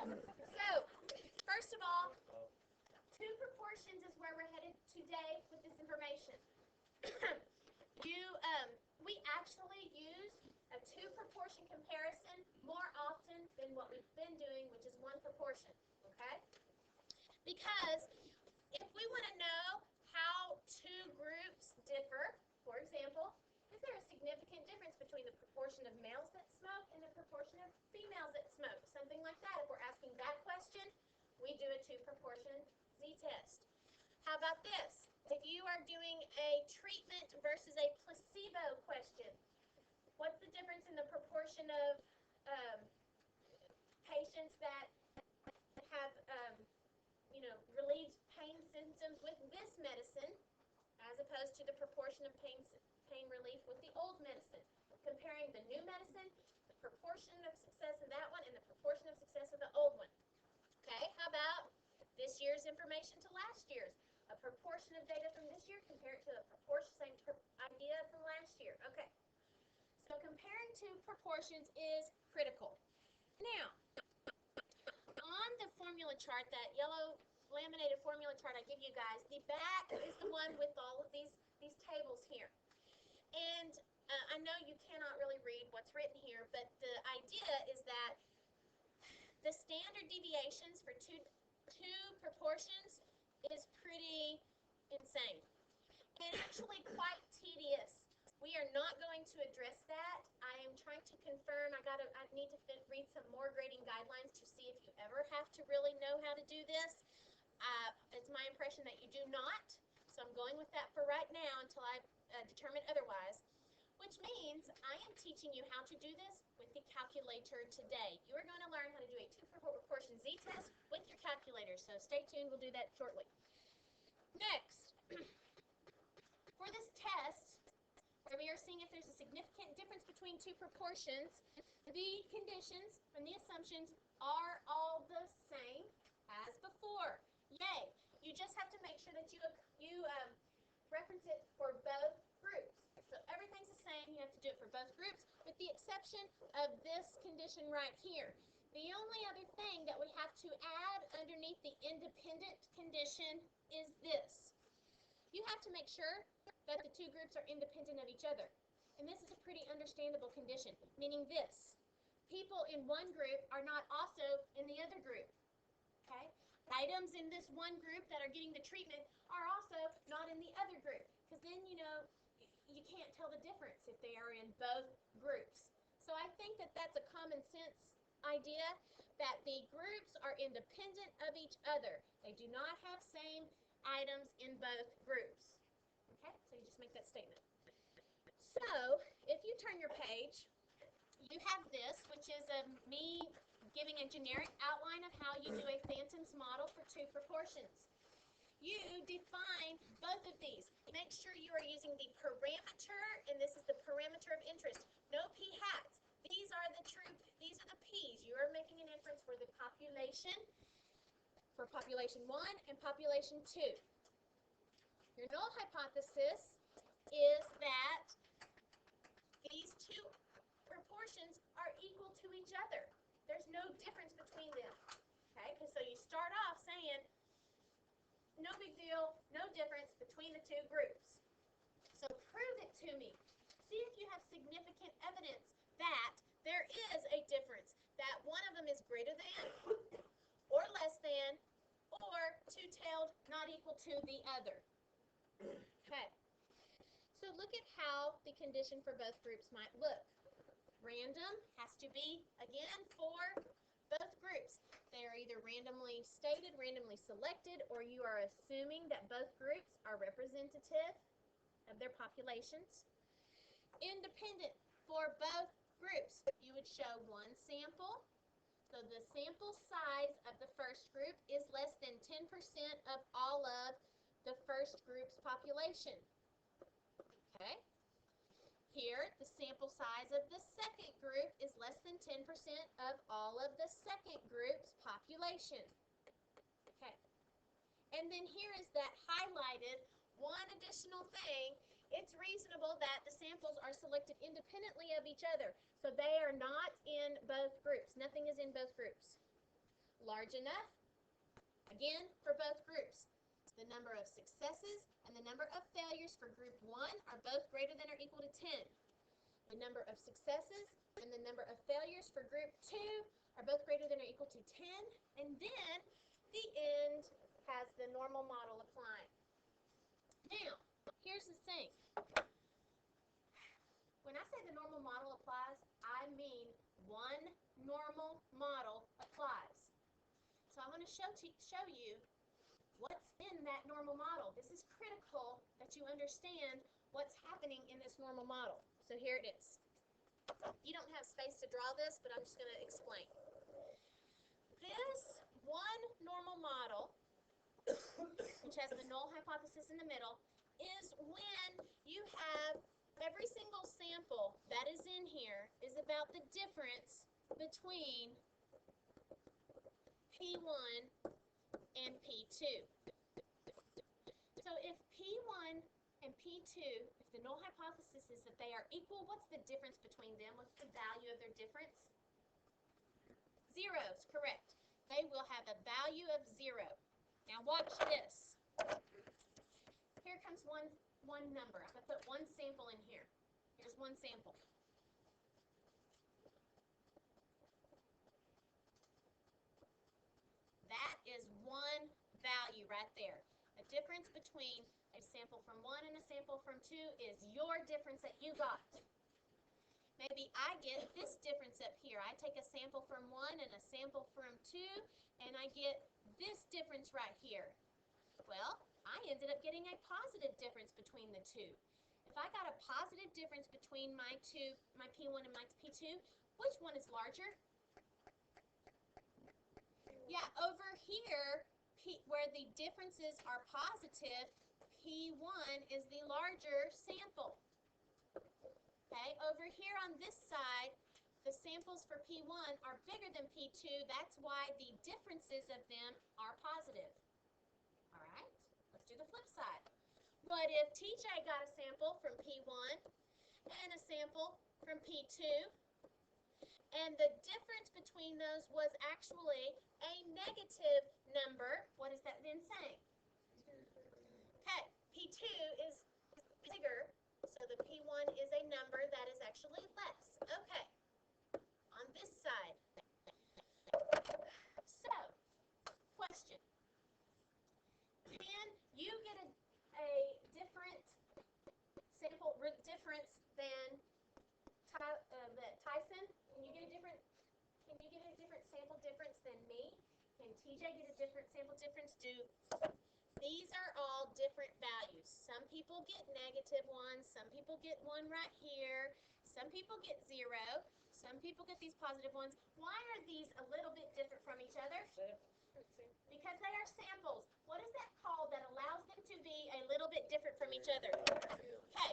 So, first of all, two proportions is where we're headed today with this information. you, we actually use a two proportion comparison more often than what we've been doing, which is one proportion. Okay? Because if we want to know how two groups differ, for example, is there a significant difference between the proportion of males that smoke and the proportion of females that smoke? Something like that. If we're asking that question, we do a two proportion z-test. How about this? If you are doing a treatment versus a placebo question, what's the difference in the proportion of patients that have, relieved pain symptoms with this medicine as opposed to the proportion of pain relief with the old medicine? Comparing the new medicine, the proportion of success of that one, and the proportion of success of the old one. Okay, how about this year's information to last year's? A proportion of data from this year compared to the same idea from last year. Okay, so comparing two proportions is critical. Now, on the formula chart, that yellow laminated formula chart I give you guys, the back is the one with all of these tables here. And I know you cannot really read what's written here, but the idea is that the standard deviations for two proportions is pretty insane and actually quite tedious. We are not going to address that. I am trying to confirm. I need to read some more grading guidelines to see if you ever have to really know how to do this. It's my impression that you do not, so I'm going with that for right now until I determine otherwise, which means I am teaching you how to do this with the calculator today. You are going to learn how to do a two proportion z-test with your calculator, so stay tuned. We'll do that shortly. Next, for this test, where we are seeing if there's a significant difference between two proportions, the conditions and the assumptions are all the same as before. Yay! You just have to make sure that you reference it for both groups. So everything's the same. You have to do it for both groups, with the exception of this condition right here. The only other thing that we have to add underneath the independent condition is this. You have to make sure that the two groups are independent of each other. And this is a pretty understandable condition, meaning this. People in one group are not also in the other group. Okay? Items in this one group that are getting the treatment are also not in the other group, because then, you can't tell the difference if they are in both groups. So I think that that's a common sense idea, that the groups are independent of each other. They do not have same items in both groups. Okay, so you just make that statement. So if you turn your page, you have this, which is me giving a generic outline of how you do a Phantom's model for two proportions. You define both of these. Make sure you are using the parameter, and this is the parameter of interest. No p-hats. These are the p's. You are making an inference for the population, for population 1 and population 2. Your null hypothesis is that these two proportions are equal to each other. There's no difference between them. Okay, so you start off saying, no big deal, no difference between the two groups. So prove it to me. See if you have significant evidence that there is a difference, that one of them is greater than, or less than, or two-tailed, not equal to the other. Okay, so look at how the condition for both groups might look. Random has to be, again, for both groups. They are either randomly stated, randomly selected, or you are assuming that both groups are representative of their populations. Independent for both groups. You would show one sample. So the sample size of the first group is less than 10% of all of the first group's population. Okay? Here, the sample size of the second group is less than 10% of all of the second group's population. Okay. And then here is that highlighted one additional thing. It's reasonable that the samples are selected independently of each other. So they are not in both groups. Nothing is in both groups. large enough? Again, for both groups. The number of successes and the number of failures for group 1 are both greater than or equal to 10. The number of successes and the number of failures for group 2 are both greater than or equal to 10. And then the end has the normal model applied. Now, here's the thing. When I say the normal model applies, I mean one normal model applies. So I want to show you what's in that normal model. This is critical that you understand what's happening in this normal model. So here it is. You don't have space to draw this, but I'm just going to explain. This one normal model, which has the null hypothesis in the middle, is when you have every single sample that is in here is about the difference between P1 and P2. So if P1 and P2, if the null hypothesis is that they are equal, what's the difference between them? What's the value of their difference? Zeros, correct. They will have a value of 0. Now watch this. Here comes one number. I'm going to put one sample in here. Here's one sample. That is one value right there. The difference between a sample from 1 and a sample from 2 is your difference that you got. Maybe I get this difference up here. I take a sample from 1 and a sample from 2, and I get this difference right here. Well, I ended up getting a positive difference between the two. If I got a positive difference between my P1 and my P2, which one is larger? Yeah, over here, where the differences are positive, P1 is the larger sample. Okay, over here on this side, the samples for P1 are bigger than P2. That's why the differences of them are positive. All right, let's do the flip side. What if TJ got a sample from P1 and a sample from P2, and the difference between those was actually a negative number? What is that then saying? Okay, P2 is bigger, so the P1 is a number that is actually less. Okay, on this side. So, question. Can you get a different sample difference than Tyson? Can you get a different sample difference than me? Can TJ get a different sample difference? These are all different values. Some people get -1, some people get 1 right here, some people get 0, some people get these positive ones. Why are these a little bit different from each other? Because they are samples. What is that called that allows them to be a little bit different from each other? Okay,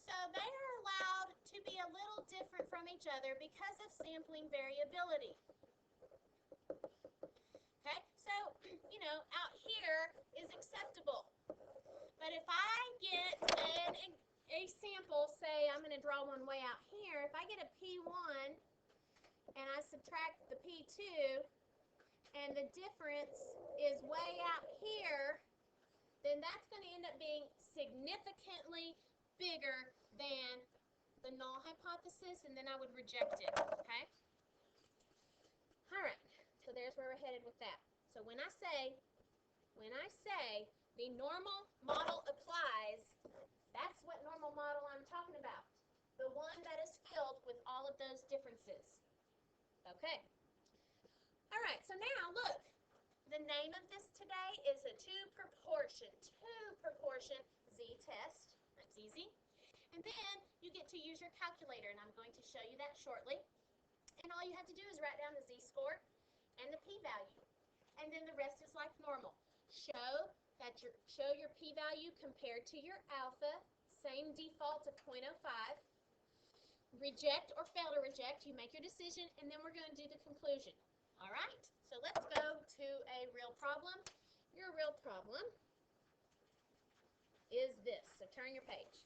so they are allowed to be a little different from each other because of sampling variability. Okay, so, out here is acceptable. But if I get a sample, say I'm going to draw one way out here, if I get a P1 and I subtract the P2, and the difference is way out here, then that's going to end up being significantly bigger than the null hypothesis, and then I would reject it, okay? All right, so there's where we're headed with that. So when I say the normal model applies, that's what normal model I'm talking about. The one that is filled with all of those differences. Okay. All right, so now look. The name of this today is a two-proportion z-test. That's easy. And then you get to use your calculator, and I'm going to show you that shortly. And all you have to do is write down the z-score and the p-value. And then the rest is like normal. Show your p-value compared to your alpha, same default of 0.05. Reject or fail to reject, you make your decision, and then we're going to do the conclusion. All right, so let's go to a real problem. Your real problem is this. So turn your page.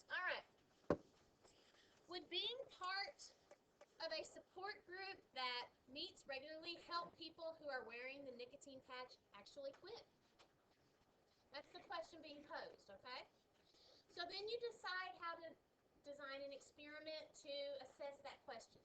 All right. Would support group that meets regularly help people who are wearing the nicotine patch actually quit? That's the question being posed, okay? So then you decide how to design an experiment to assess that question.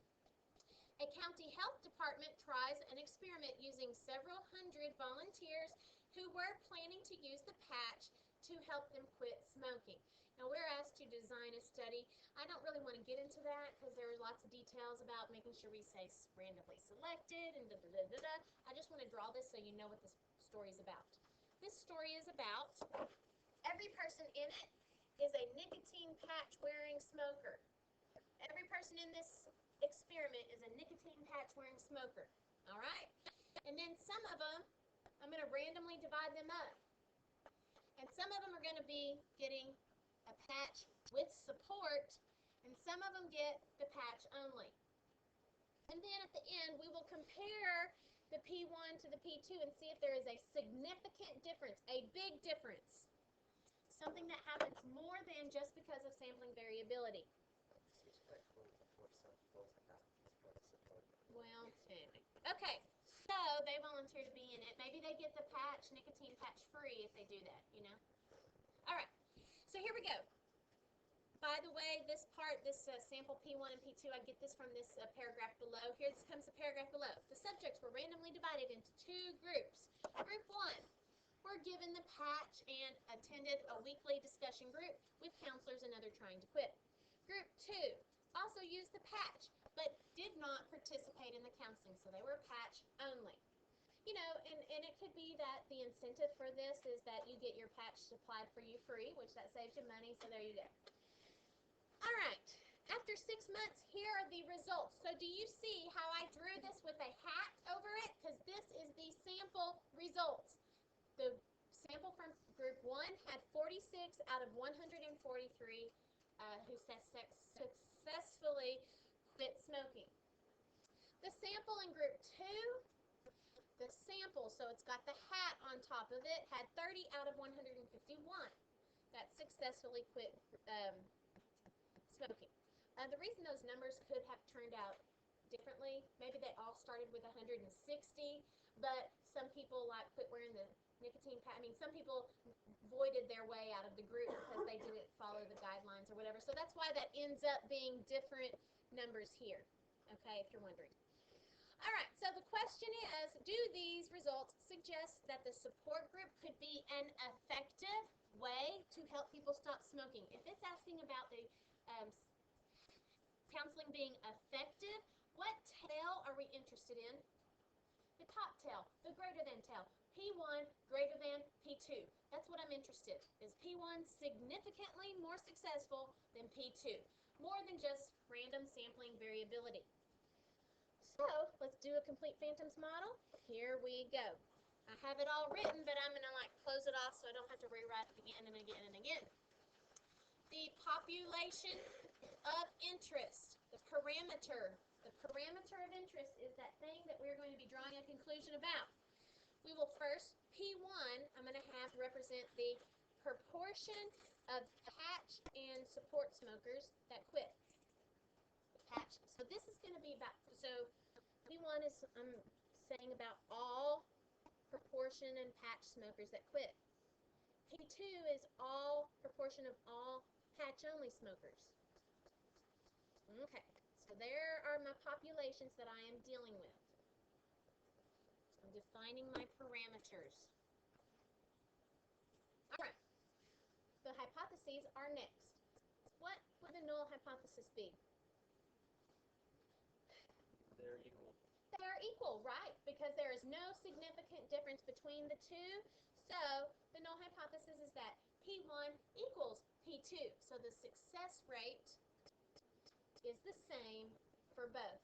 A county health department tries an experiment using several hundred volunteers who were planning to use the patch to help them quit smoking. Now, we're asked to design a study. I don't really want to get into that because there are lots of details about making sure we say randomly selected and da-da-da-da-da. I just want to draw this so you know what this story is about. This story is about every person in it is a nicotine patch wearing smoker. Every person in this experiment is a nicotine patch wearing smoker. All right? And then some of them, I'm going to randomly divide them up. And some of them are going to be getting a patch with support, and some of them get the patch only. And then at the end, we will compare the P1 to the P2 and see if there is a significant difference, a big difference, something that happens more than just because of sampling variability. Well, okay, so they volunteer to be in it. Maybe they get the patch, nicotine patch free if they do that, you know? All right, so here we go. By the way, this part, this sample P1 and P2, I get this from this paragraph below. Here comes the paragraph below. The subjects were randomly divided into two groups. Group 1 were given the patch and attended a weekly discussion group with counselors and others trying to quit. Group 2 also used the patch, but did not participate in the counseling, so they were patch only. You know, and it could be that the incentive for this is that you get your patch supplied for you free, which that saves you money, so there you go. All right, after 6 months, here are the results. So do you see how I drew this with a hat over it? Because this is the sample results. The sample from group 1 had 46 out of 143 who successfully quit smoking. The sample in group 2, the sample, so it's got the hat on top of it, had 30 out of 151 that successfully quit smoking. The reason those numbers could have turned out differently, maybe they all started with 160, but some people like quit wearing the nicotine patch. I mean, some people voided their way out of the group because they didn't follow the guidelines or whatever. So that's why that ends up being different numbers here, okay, if you're wondering. All right, so the question is, do these results suggest that the support group could be an effective way to help people stop smoking? If it's asking about the counseling being effective, what tail are we interested in? The top tail, the greater than tail. P1 greater than P2. That's what I'm interested in. Is P1 significantly more successful than P2? More than just random sampling variability. So let's do a complete phantoms model. Here we go. I have it all written, but I'm going to close it off so I don't have to rewrite it again and again and again. The population of interest, the parameter of interest is that thing that we're going to be drawing a conclusion about. We will first, P1, I'm going to have represent the proportion of patch and support smokers that quit. Patch. So this is going to be about, so P1 is, I'm saying about all proportion and patch smokers that quit. P2 is all proportion of all patch-only smokers. Okay, so there are my populations that I am dealing with. I'm defining my parameters. All right, the hypotheses are next. What would the null hypothesis be? They're equal. They're equal, right? Because there is no significant difference between the two. So the null hypothesis is that P1 equals P2. So the success rate is the same for both.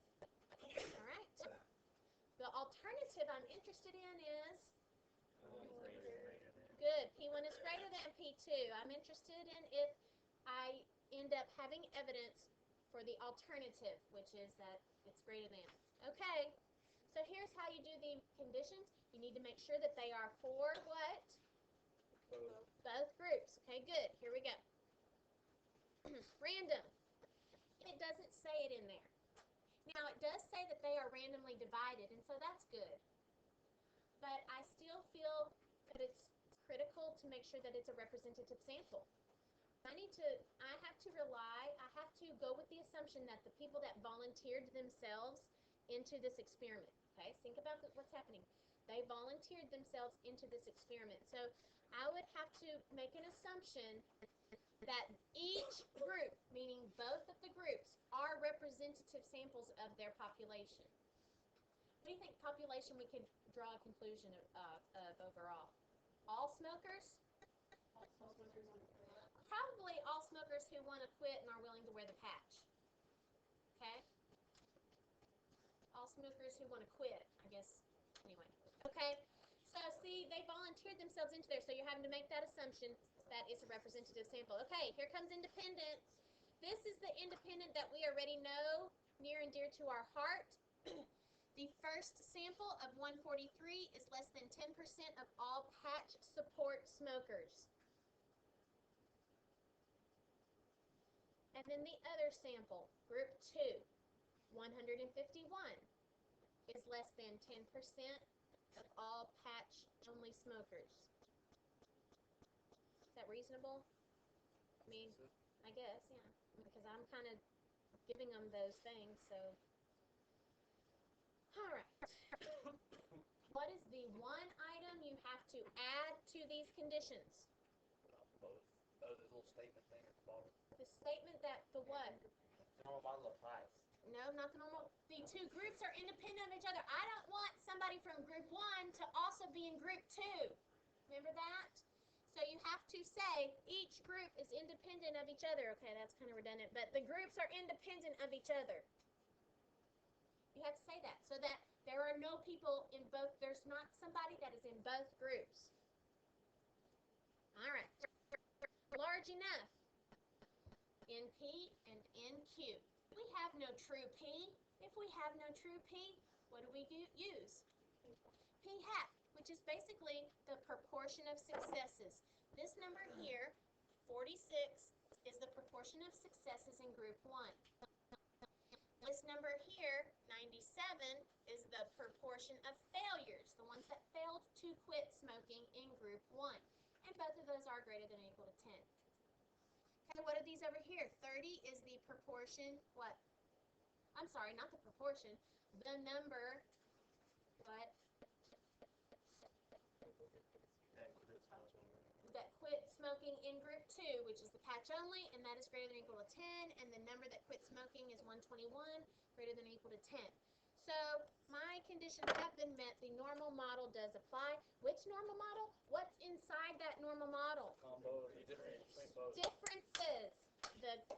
All right? The alternative I'm interested in is good. P1 is greater than P2. I'm interested in if I end up having evidence for the alternative, which is that it's greater than. Okay, so here's how you do the conditions. You need to make sure that they are for what? Both groups. Okay, good. Here we go. Random. It doesn't say it in there. Now, it does say that they are randomly divided, and so that's good. But I still feel that it's critical to make sure that it's a representative sample. I have to go with the assumption that the people that volunteered themselves into this experiment, okay, think about what's happening. They volunteered themselves into this experiment. So I would have to make an assumption that each group, meaning both of the groups, are representative samples of their population. What do you think population we could draw a conclusion of overall? All smokers? Probably all smokers who want to quit and are willing to wear the patch. Okay? All smokers who want to quit, I guess. Anyway. Okay? So, see, they volunteered themselves into there, so you're having to make that assumption that it's a representative sample. Okay, here comes independent. This is the independent that we already know, near and dear to our heart. The first sample of 143 is less than 10% of all patch support smokers. And then the other sample, group 2, 151, is less than 10% of all patch-only smokers. Is that reasonable? I mean, I guess, yeah, because I'm kind of giving them those things, so. All right. What is the one item you have to add to these conditions? Both. Oh, the little statement thing at the bottom. The statement that the what? The normal model applies. No, not the normal. The two groups are independent of each other. I don't want somebody from group 1 to also be in group 2. Remember that? So you have to say each group is independent of each other. Okay, that's kind of redundant, but the groups are independent of each other. You have to say that so that there are no people in both, there's not somebody that is in both groups. All right. Large enough. NP and NQ. We have no true P. If we have no true P, what do we use? P hat, which is basically the proportion of successes. This number here, 46, is the proportion of successes in group 1. This number here, 97, is the proportion of failures, the ones that failed to quit smoking in group 1. And both of those are greater than or equal to 10. Okay, what are these over here? 30 is the proportion, what? I'm sorry, not the proportion, the number, what? That quit smoking in group 2, which is the patch only, and that is greater than or equal to 10, and the number that quit smoking is 121, greater than or equal to 10. So my conditions have been met. The normal model does apply. Which normal model? What's inside that normal model? Combo, the difference between both. Differences.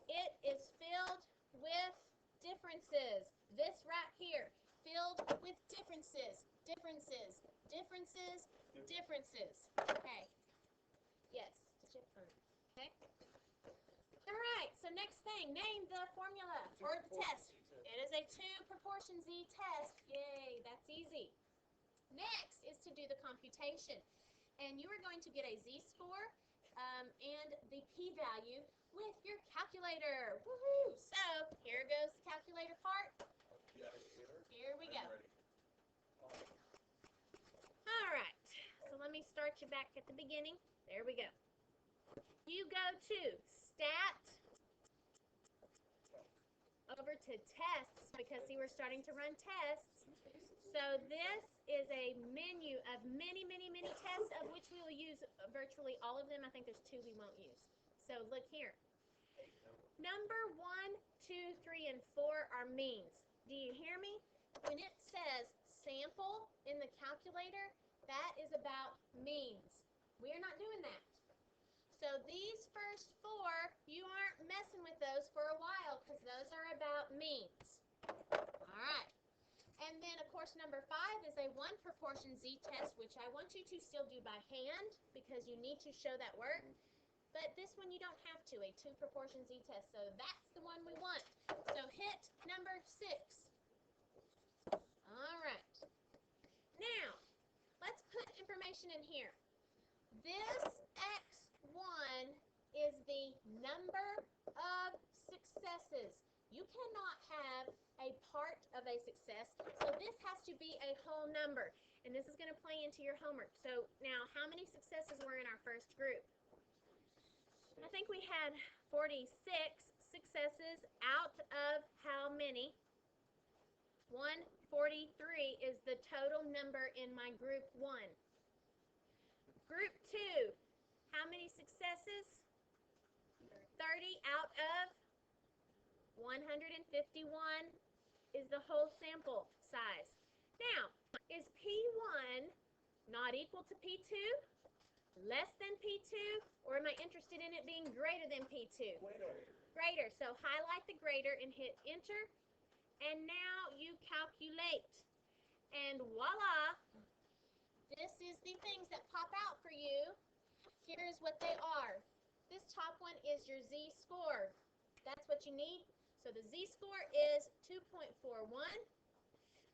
It is filled with differences. This right here, filled with differences. Differences. Differences. Differences. Okay. Yes. Different. Okay. All right. So next thing, name the formula or the test. It is a 2 proportion Z test. Yay, that's easy. Next is to do the computation. And you are going to get a Z-score and the p-value with your calculator. Woohoo! So, here goes the calculator part. Here we go. All right. So, let me start you back at the beginning. There we go. You go to Stat, over to Tests, because see, we're starting to run tests. So this is a menu of many, many, many tests, of which we will use virtually all of them. I think there's 2 we won't use. So look here. Number 1, 2, 3, and 4 are means. Do you hear me? When it says sample in the calculator, that is about means. We're not doing that. So these first 4, you aren't messing with those for a while because those are about means. All right. And then, of course, number 5 is a 1 proportion Z test, which I want you to still do by hand because you need to show that work. But this one you don't have to, a 2 proportion Z test. So that's the one we want. So hit number 6. All right. Now, let's put information in here. This X1 is the number of successes. You cannot have a part of a success. So this has to be a whole number. And this is going to play into your homework. So now, how many successes were in our first group? I think we had 46 successes out of how many? 143 is the total number in my group 1. Group 2, how many successes? 30 out of 151 is the whole sample size. Now, is P1 not equal to P2, less than P2, or am I interested in it being greater than P2? Greater. So highlight the greater and hit enter. And now you calculate. And voila, this is the things that pop out for you. Here's what they are. This top one is your z-score. That's what you need. So the z-score is 2.41.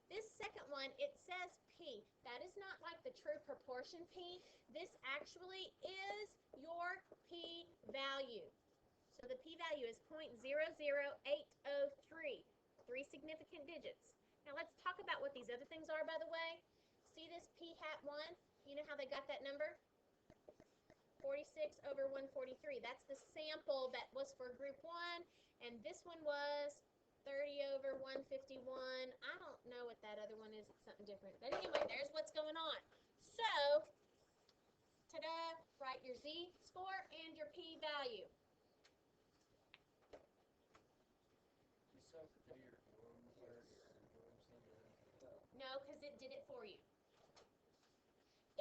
This second one, it says P. That is not like the true proportion P. This actually is your p-value. So the p-value is 0.00803. 3 significant digits. Now let's talk about what these other things are, by the way. See this p hat 1? You know how they got that number? 46 over 143. That's the sample that was for group 1, and this one was 30 over 151. I don't know what that other one is. It's something different. But anyway, there's what's going on. So, ta-da, write your z-score and your p-value. No, because it did it for you.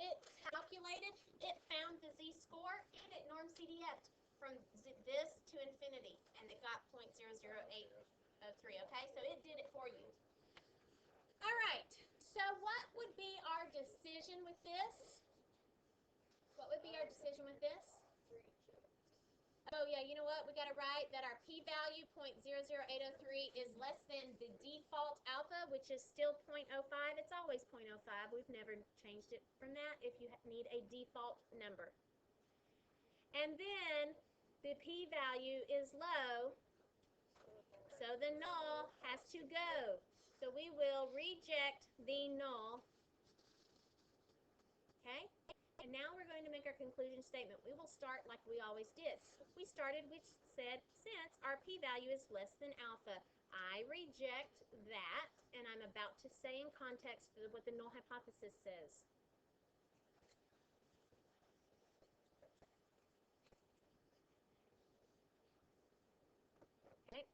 It calculated, it found the z-score, and it norm CDF'd from this to infinity, and it got 0.00803, okay? So it did it for you. All right, so what would be our decision with this? What would be our decision with this? Oh, yeah, you know what? We got to write that our p-value, 0.00803, is less than the default alpha, which is still 0.05. It's always 0.05. We've never changed it from that if you need a default number. And then the p-value is low, so the null has to go. So we will reject the null. Okay? And now we're going to make our conclusion statement. We will start like we always did. We started, which said, since our p-value is less than alpha, I reject that, and I'm about to say in context what the null hypothesis says. Okay,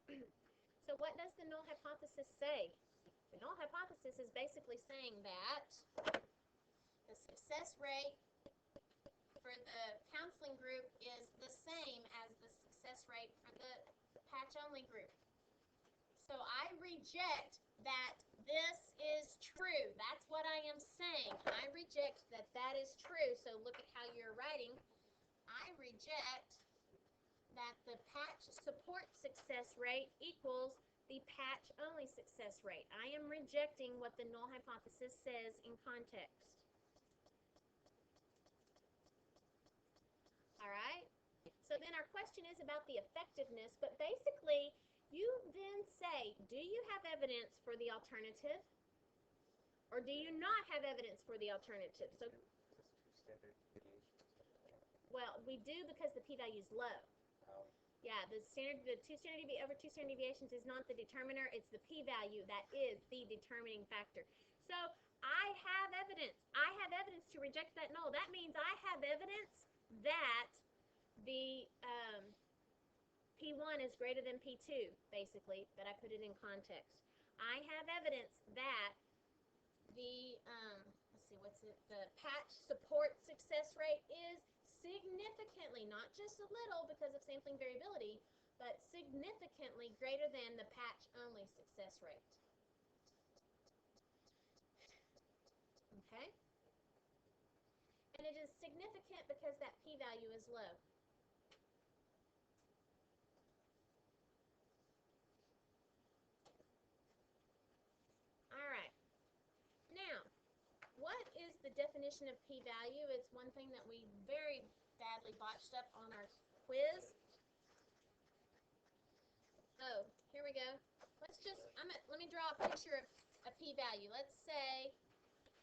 so what does the null hypothesis say? The null hypothesis is basically saying that the success rate for the counseling group is the same as the success rate for the patch-only group. So I reject that this is true. That's what I am saying. I reject that that is true. So look at how you're writing. I reject that the patch support success rate equals the patch-only success rate. I am rejecting what the null hypothesis says in context. All right? So then our question is about the effectiveness, but basically you then say, do you have evidence for the alternative? Or do you not have evidence for the alternative? So, well, we do because the p-value is low. Yeah, the two standard deviations is not the determiner, it's the p-value that is the determining factor. So I have evidence. I have evidence to reject that null. That means I have evidence that the P1 is greater than P2, basically, that I put it in context. I have evidence that the, the patch support success rate is significantly, not just a little because of sampling variability, but significantly greater than the patch-only success rate. Okay? And it is significant because that p-value is low. All right. Now, what is the definition of p-value? It's one thing that we very badly botched up on our quiz. Oh, here we go. Let me draw a picture of a p-value. Let's say,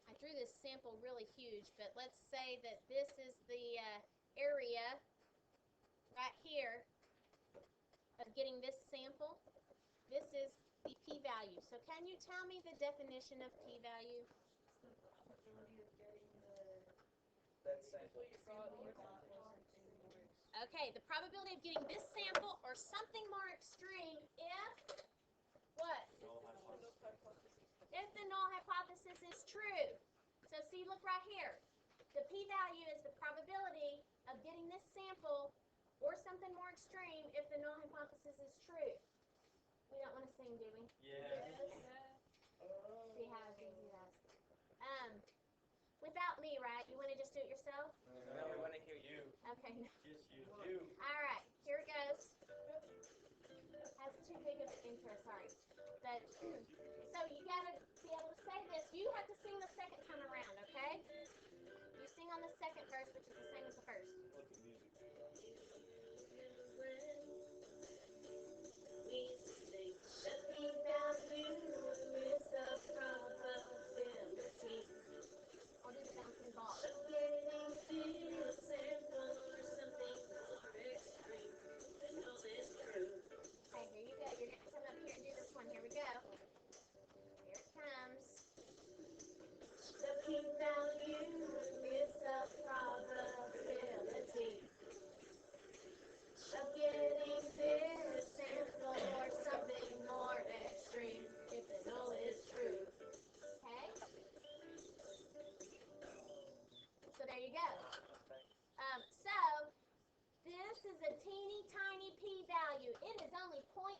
I drew this sample really huge, but let's say that this is the area right here of getting this sample. This is the p-value. So can you tell me the definition of p-value? That sample. Okay, the probability of getting this sample or something more extreme if what? If the null hypothesis is true. So see, look right here. The p-value is the probability of getting this sample or something more extreme if the null hypothesis is true. We don't want to sing, do we? See how easy that is. Without me, right? You want to just do it yourself? No, we want to hear you. Okay. Just you. All right, here it goes. That's too big of an intro, sorry. But so you gotta be able to say this. You have to sing the second time around, okay? You sing on the second verse, which is the same as the first. I'll do the bouncing ball. Okay, here you go. You're gonna come up here and do this one. Here we go. Here it comes. The p-value is the probability of getting this sample or something more extreme if the null is true. Okay? So there you go. So this is a teeny tiny p-value. It is only 0.8%.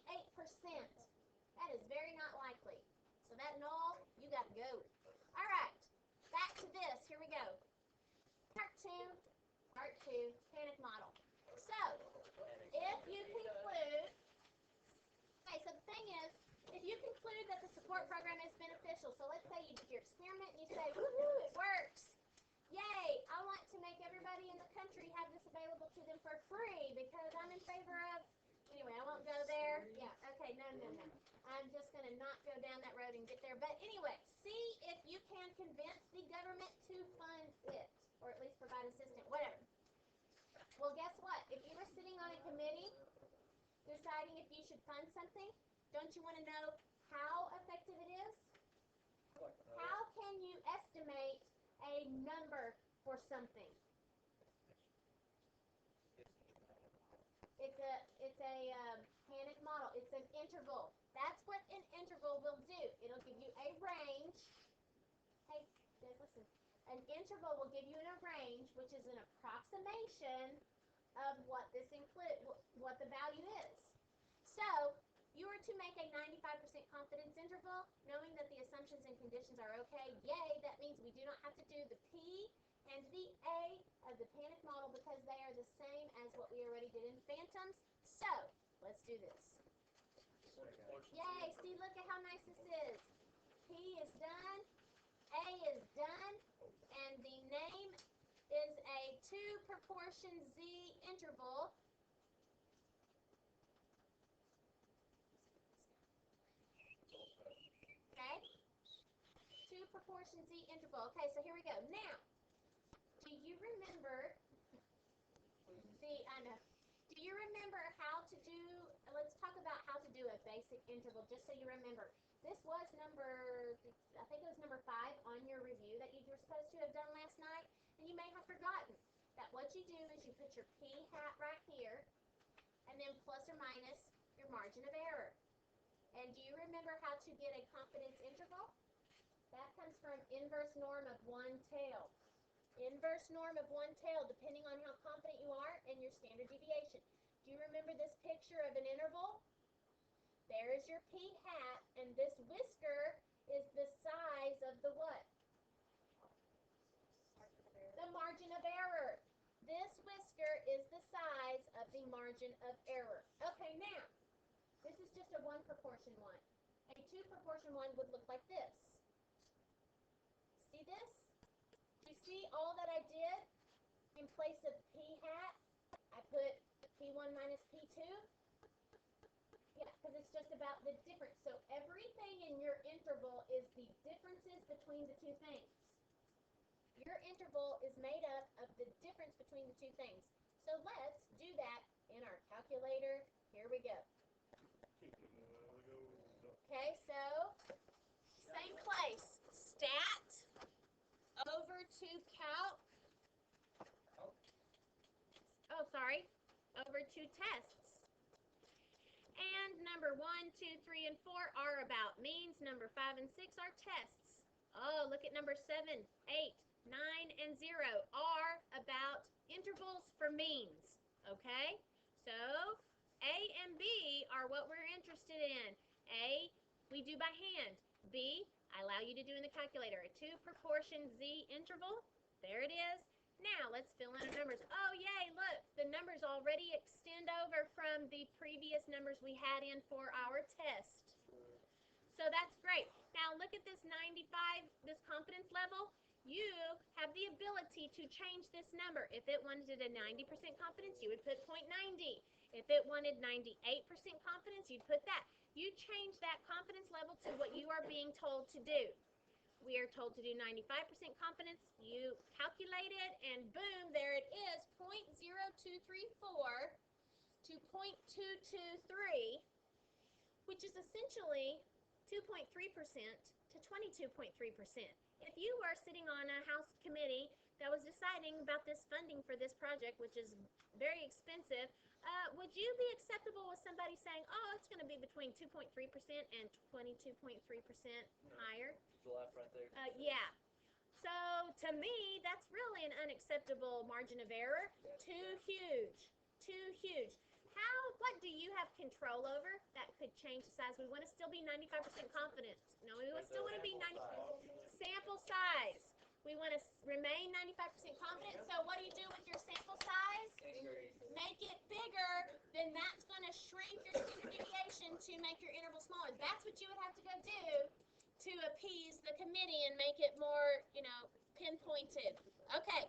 That is very not likely. So that null, you got to go. All right, back to this. Here we go. Part two, panic model. So if you conclude, okay, so the thing is, if you conclude that the support program is beneficial, so let's say you did your experiment and you say, woohoo, it works. Yay, I want to make everybody in the country have this available to them for free because I'm in favor of, anyway, I won't go there. Yeah, okay, no. I'm just going to not go down that road and get there. But anyway, see if you can convince the government to fund it, or at least provide assistance, whatever. Well, guess what? If you were sitting on a committee deciding if you should fund something, don't you want to know how effective it is? How can you estimate a number for something? It's a panic model. It's an interval. That's what an interval will do. It'll give you a range. Hey, listen. An interval will give you a range, which is an approximation of what what the value is. So you were to make a 95% confidence interval, knowing that the assumptions and conditions are okay. Yay, that means we do not have to do the P and the A of the panic model because they are the same as what we already did in phantoms. So let's do this. Yay, see, look at how nice this is. P is done, A is done, and the name is a 2 proportion Z interval. Okay? 2 proportion Z interval. Okay, so here we go. Now, do you remember do you remember how to do, let's talk about how to do a basic interval, just so you remember. This was I think it was number 5 on your review that you were supposed to have done last night, and you may have forgotten that what you do is you put your p hat right here, and then plus or minus your margin of error. And do you remember how to get a confidence interval? That comes from inverse norm of 1/tail. Inverse norm of 1/tail, depending on how confident you are, and your standard deviation. Do you remember this picture of an interval? There is your p hat, and this whisker is the size of the what? The margin of error. This whisker is the size of the margin of error. Okay, now, this is just a 1 proportion one. A 2 proportion one would look like this. See this? You see all that I did? In place of p hat, I put p1 minus p2. Yeah, because it's just about the difference. So everything in interval is the differences between the two things. Your interval is made up of the difference between the two things. So let's do that in our calculator. Here we go. Okay, so same place. Stat over to calc. Oh, sorry. Over to tests. And number 1, 2, 3, and 4 are about means. Number 5 and 6 are tests. Oh, look at number 7, 8, 9, and 0 are about intervals for means. Okay? So, A and B are what we're interested in. A, we do by hand. B, I allow you to do in the calculator. A 2 proportion Z interval. There it is. Now, let's fill in our numbers. Oh, yay, look, the numbers already extend over from the previous numbers we had in for our test. So that's great. Now, look at this 95, this confidence level. You have the ability to change this number. If it wanted a 90% confidence, you would put 0.90. If it wanted 98% confidence, you'd put that. You change that confidence level to what you are being told to do. We are told to do 95% confidence. You calculate it, and boom, there it is, 0.0234 to 0.223, which is essentially 2.3% to 22.3%. If you were sitting on a House committee that was deciding about this funding for this project, which is very expensive, would you be acceptable with somebody saying, oh, it's going to be between 2.3% and 22.3% higher? The left right there. Yeah. So, to me, that's really an unacceptable margin of error. Too huge. Too huge. What do you have control over that could change the size? We want to still be 95% confident. No, we still want to be 90% sample size. We want to remain 95% confident. So what do you do with your sample size? Make it bigger. Then that's going to shrink your standard deviation to make your interval smaller. That's what you would have to go do to appease the committee and make it more, pinpointed. Okay,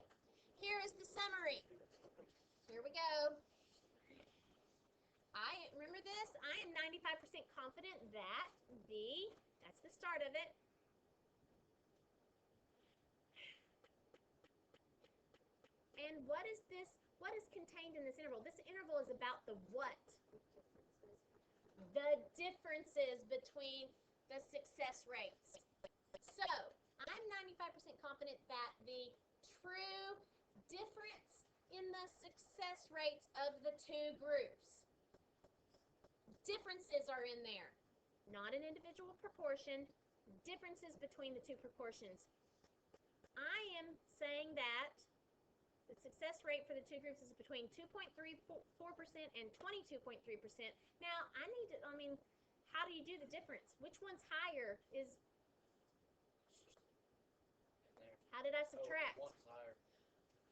here is the summary. Here we go. Remember this? I am 95% confident that that's the start of it. And what is this? What is contained in this interval? This interval is about the what? The differences between the success rates. So, I'm 95% confident that the true difference in the success rates of the two groups. Differences are in there. Not an individual proportion. Differences between the two proportions. I am saying that the success rate for the two groups is between 2.34% and 22.3%. Now, how do you do the difference? Which one's higher is... How did I subtract? Oh, one's higher.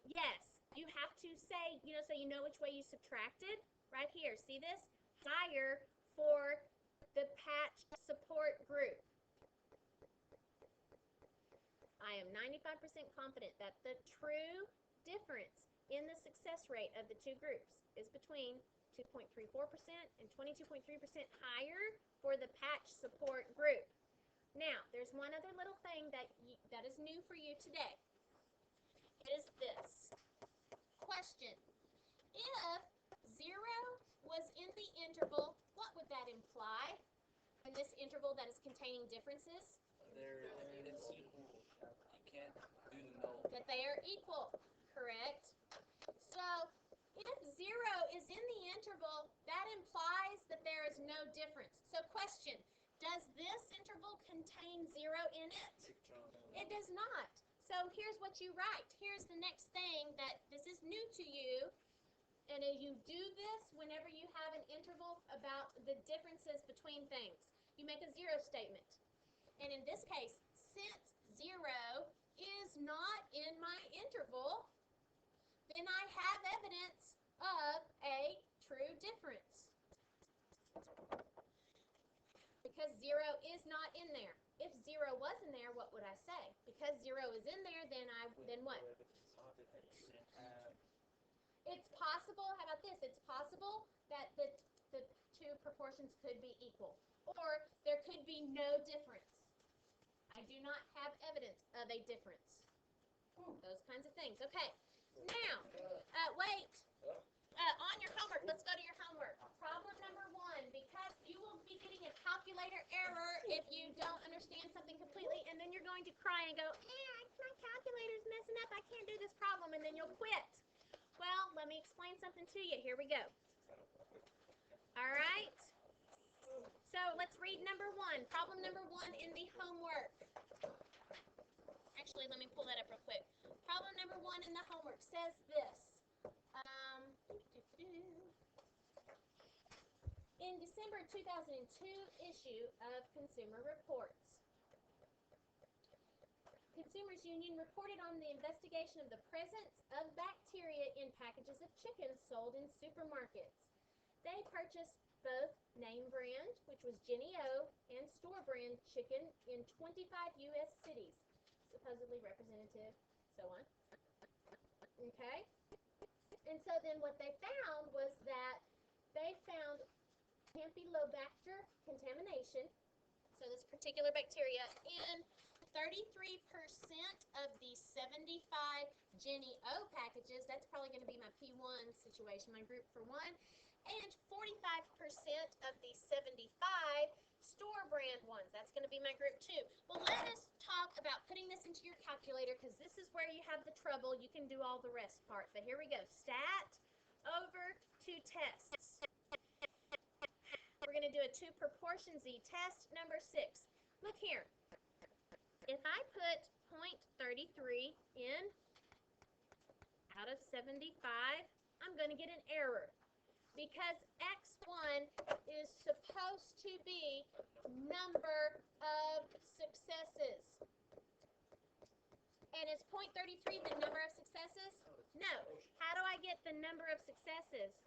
Yes, you have to say, so you know which way you subtracted. Right here, see this? Higher for the patch support group. I am 95% confident that the true difference in the success rate of the two groups is between 2.34% and 22.3% higher for the patch support group. Now, there's one other little thing that is new for you today. It is this. Question. If 0 was in the interval, what would that imply? In this interval that is containing differences? It's equal. You can't do the null. That they are equal. Correct. So, if 0 is in the interval, that implies that there is no difference. So, question. Does this interval contain 0 in it? It does not. So here's what you write. Here's the next thing that this is new to you. And you do this whenever you have an interval about the differences between things. You make a 0 statement. And in this case, since 0 is not in my interval, then I have evidence of a true difference. Because 0 is not in there. If 0 was in there, what would I say? Because 0 is in there, then what? It's possible, how about this? It's possible that the two proportions could be equal. Or there could be no difference. I do not have evidence of a difference. Those kinds of things. Okay. Now, wait. On your homework, let's go to your homework. Problem number 1, because you will be getting a calculator error if you don't understand something completely, and then you're going to cry and go, my calculator's messing up, I can't do this problem, and then you'll quit. Well, let me explain something to you. Here we go. All right. So let's read number 1. Problem number 1 in the homework. Actually, let me pull that up real quick. Problem number 1 in the homework says this. In December 2002 issue of Consumer Reports, Consumers Union reported on the investigation of the presence of bacteria in packages of chicken sold in supermarkets. They purchased both name brand, which was Jenny O, and store brand chicken in 25 U.S. cities, supposedly representative, so on. Okay? And so then what they found was that they found Campylobacter contamination, so this particular bacteria, in 33% of the 75 Jenny O packages. That's probably going to be my P1 situation, my group for 1. And 45% of the 75 store brand ones. That's going to be my group 2. Well, let us talk about putting this into your calculator, because this is where you have the trouble. You can do all the rest part. But here we go. Stat over to tests. We're going to do a 2 proportion Z test number 6. Look here. If I put 0.33 in out of 75, I'm going to get an error, because X1 is supposed to be number of successes. And is 0.33 the number of successes? No. How do I get the number of successes?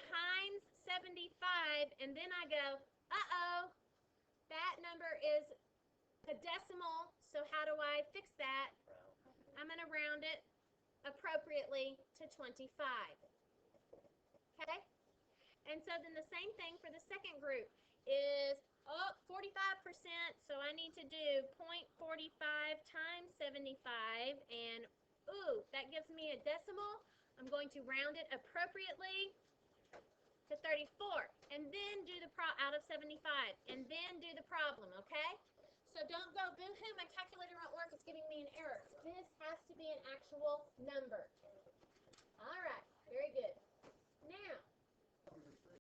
Times 75, and then I go, uh-oh, that number is a decimal, so how do I fix that? I'm going to round it appropriately to 25. Okay? And so then the same thing for the second group is, 45%, so I need to do 0.45 times 75, and ooh, that gives me a decimal. I'm going to round it appropriately to 34, and then do the out of 75, and then do the problem, okay? So don't go, boo-hoo, my calculator won't work, it's giving me an error. This has to be an actual number. All right, very good.